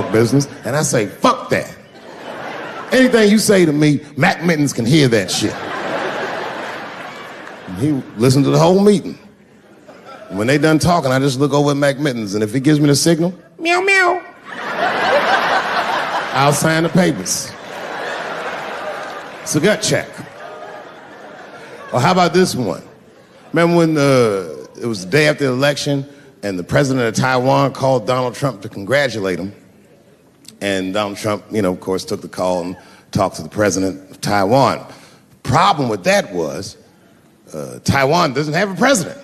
business, and I say, fuck that. Anything you say to me, Mac Mittens can hear that shit. And he listened to the whole meeting. And when they done talking, I just look over at Mac Mittens, and if he gives me the signal, meow, meow, I'll sign the papers. It's a gut check. Or how about this one? Remember when it was the day after the election, and the president of Taiwan called Donald Trump to congratulate him? And Donald Trump, of course, took the call and talked to the president of Taiwan. Problem with that was, Taiwan doesn't have a president.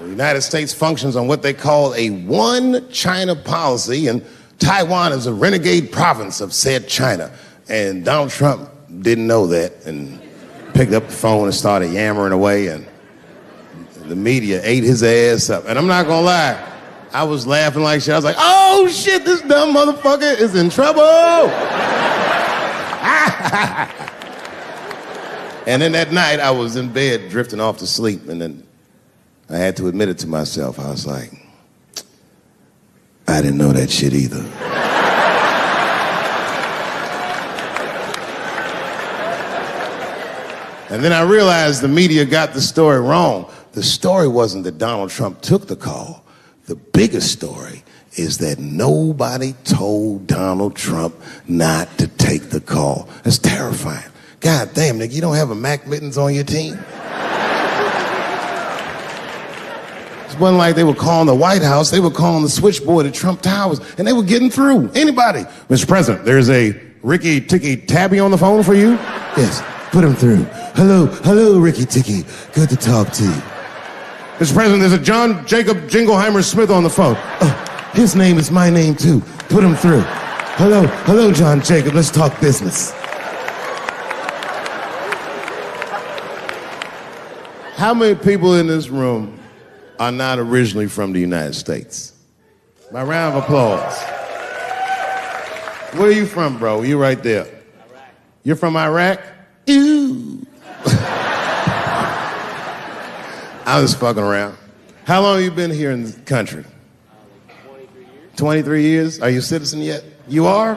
The United States functions on what they call a one China policy, and Taiwan is a renegade province of said China. And Donald Trump didn't know that and picked up the phone and started yammering away, and the media ate his ass up. And I'm not gonna lie, I was laughing like shit. I was like, oh shit, this dumb motherfucker is in trouble. And then that night I was in bed drifting off to sleep, and then I had to admit it to myself. I was like, I didn't know that shit either. And then I realized the media got the story wrong. The story wasn't that Donald Trump took the call. The biggest story is that nobody told Donald Trump not to take the call. That's terrifying. God damn, nigga, you don't have a Mac Mittens on your team? It wasn't like they were calling the White House. They were calling the switchboard at Trump Towers, and they were getting through. Anybody. Mr. President, there's a Ricky Ticky Tabby on the phone for you? Yes, put him through. Hello, Ricky Ticky. Good to talk to you. Mr. President, there's a John Jacob Jingleheimer Smith on the phone. Oh, his name is my name, too. Put him through. Hello, John Jacob. Let's talk business. How many people in this room are not originally from the United States? My round of applause. Where are you from, bro? You right there. Iraq. You're from Iraq? Ew. I was fucking around. How long have you been here in the country? 23 years. 23 years? Are you a citizen yet? You are?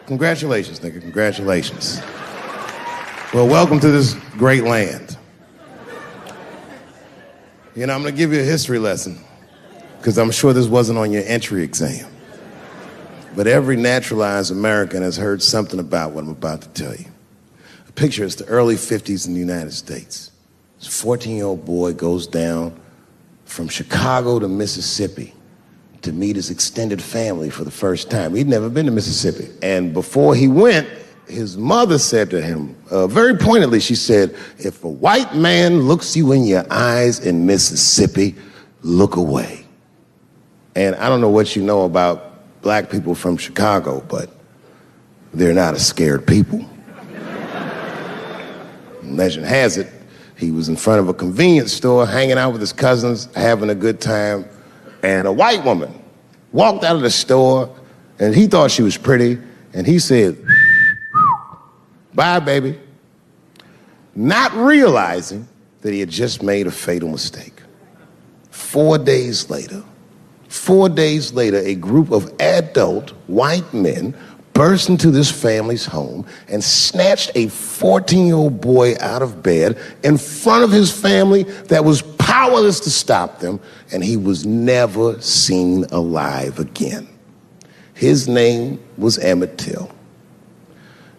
Congratulations, nigga. Congratulations. Well, welcome to this great land. I'm going to give you a history lesson, because I'm sure this wasn't on your entry exam. But every naturalized American has heard something about what I'm about to tell you. Picture it's the early 50s in the United States. This 14-year-old boy goes down from Chicago to Mississippi to meet his extended family for the first time. He'd never been to Mississippi. And before he went, his mother said to him, very pointedly, she said, if a white man looks you in your eyes in Mississippi, look away. And I don't know what you know about black people from Chicago, but they're not a scared people. Legend has it, he was in front of a convenience store, hanging out with his cousins, having a good time, and a white woman walked out of the store, and he thought she was pretty, and he said, bye, baby, not realizing that he had just made a fatal mistake. 4 days later, a group of adult white men burst into this family's home and snatched a 14-year-old boy out of bed in front of his family that was powerless to stop them, and he was never seen alive again. His name was Emmett Till.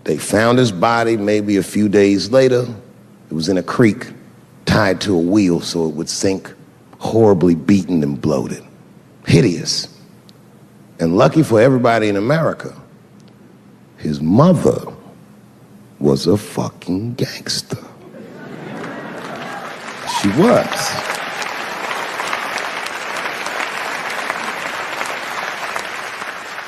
They found his body maybe a few days later. It was in a creek, tied to a wheel so it would sink, horribly beaten and bloated. Hideous. And lucky for everybody in America, his mother was a fucking gangster. She was.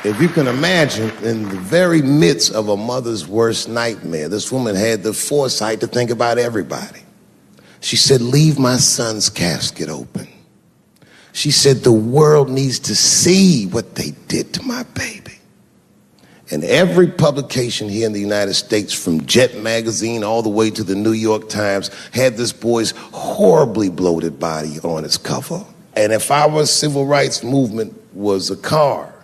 If you can imagine, in the very midst of a mother's worst nightmare, this woman had the foresight to think about everybody. She said, leave my son's casket open. She said, the world needs to see what they did to my baby. And every publication here in the United States, from Jet Magazine all the way to the New York Times, had this boy's horribly bloated body on its cover. And if our civil rights movement was a car.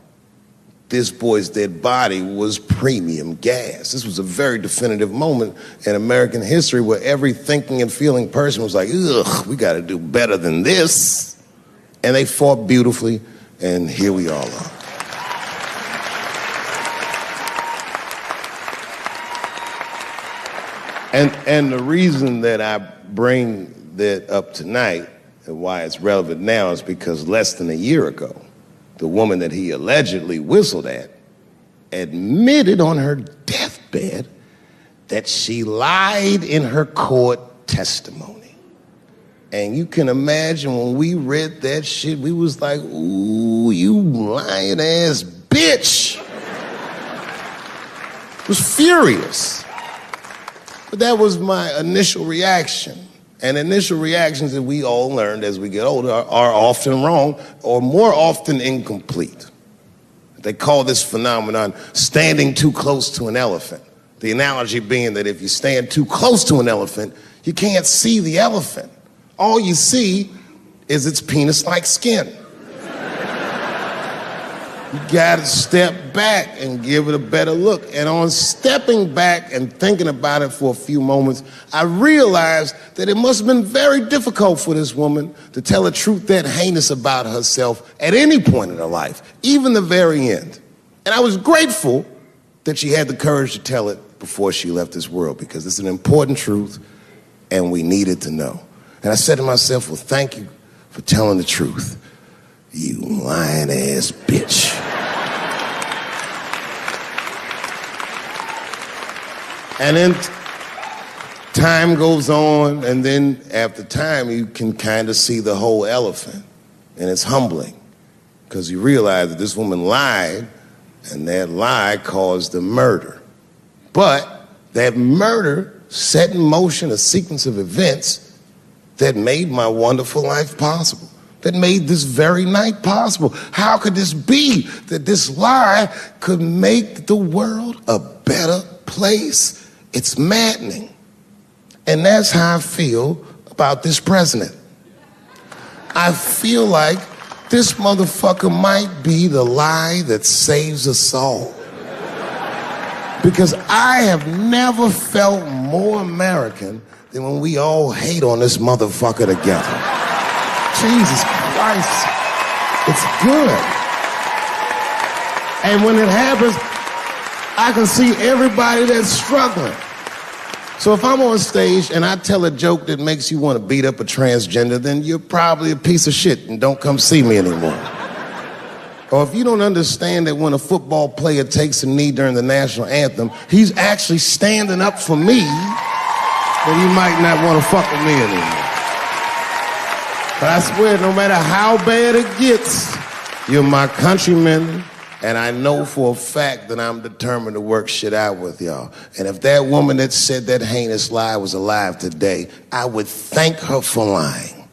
This boy's dead body was premium gas. This was a very definitive moment in American history where every thinking and feeling person was like, ugh, we gotta do better than this. And they fought beautifully, and here we all are. And the reason that I bring that up tonight and why it's relevant now is because less than a year ago, the woman that he allegedly whistled at admitted on her deathbed that she lied in her court testimony. And you can imagine when we read that shit, we was like, ooh, you lying ass bitch. Was furious. But that was my initial reaction. And initial reactions that we all learned as we get older are often wrong or more often incomplete. They call this phenomenon standing too close to an elephant. The analogy being that if you stand too close to an elephant, you can't see the elephant. All you see is its penis-like skin. You gotta step back and give it a better look. And on stepping back and thinking about it for a few moments, I realized that it must have been very difficult for this woman to tell a truth that heinous about herself at any point in her life, even the very end. And I was grateful that she had the courage to tell it before she left this world, because it's an important truth and we needed to know. And I said to myself, well, thank you for telling the truth, you lying ass bitch. And then time goes on, and then after time, you can kind of see the whole elephant. And it's humbling, because you realize that this woman lied, and that lie caused the murder. But that murder set in motion a sequence of events that made my wonderful life possible, that made this very night possible. How could this be that this lie could make the world a better place? It's maddening. And that's how I feel about this president. I feel like this motherfucker might be the lie that saves us all. Because I have never felt more American than when we all hate on this motherfucker together. Jesus Christ, it's good. And when it happens, I can see everybody that's struggling. So if I'm on stage and I tell a joke that makes you want to beat up a transgender, then you're probably a piece of shit and don't come see me anymore. Or if you don't understand that when a football player takes a knee during the national anthem, he's actually standing up for me, then you might not want to fuck with me anymore. But I swear, no matter how bad it gets, you're my countrymen, and I know for a fact that I'm determined to work shit out with y'all. And if that woman that said that heinous lie was alive today, I would thank her for lying.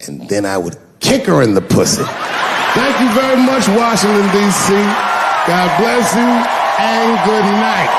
And then I would kick her in the pussy. Thank you very much, Washington, D.C. God bless you, and good night.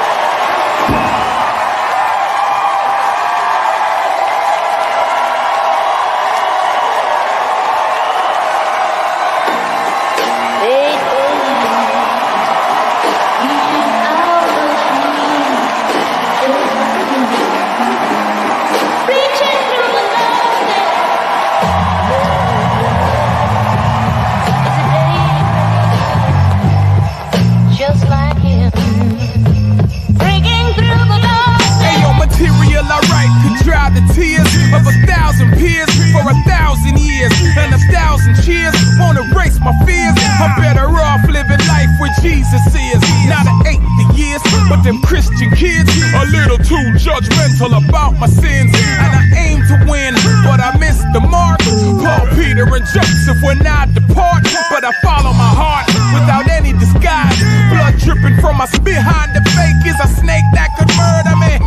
Of 1,000 peers for 1,000 years, and 1,000 cheers won't erase my fears. I'm better off living life where Jesus is. Not an eighth the years, but them Christian kids a little too judgmental about my sins. And I aim to win, but I missed the mark. Paul, Peter, and Joseph when I depart, but I follow my heart without any disguise. Blood dripping from my behind the fake is a snake that could murder me.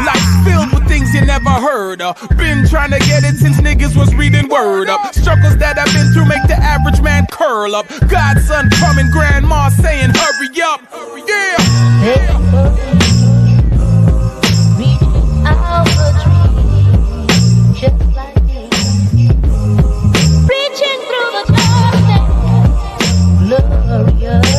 Life's filled with things you never heard of. Been trying to get it since niggas was reading Word Up. Struggles that I've been through make the average man curl up. Godson coming, grandma saying hurry up. Yeah. Reaching out a dream, just like me. Reaching through the darkness. warrior.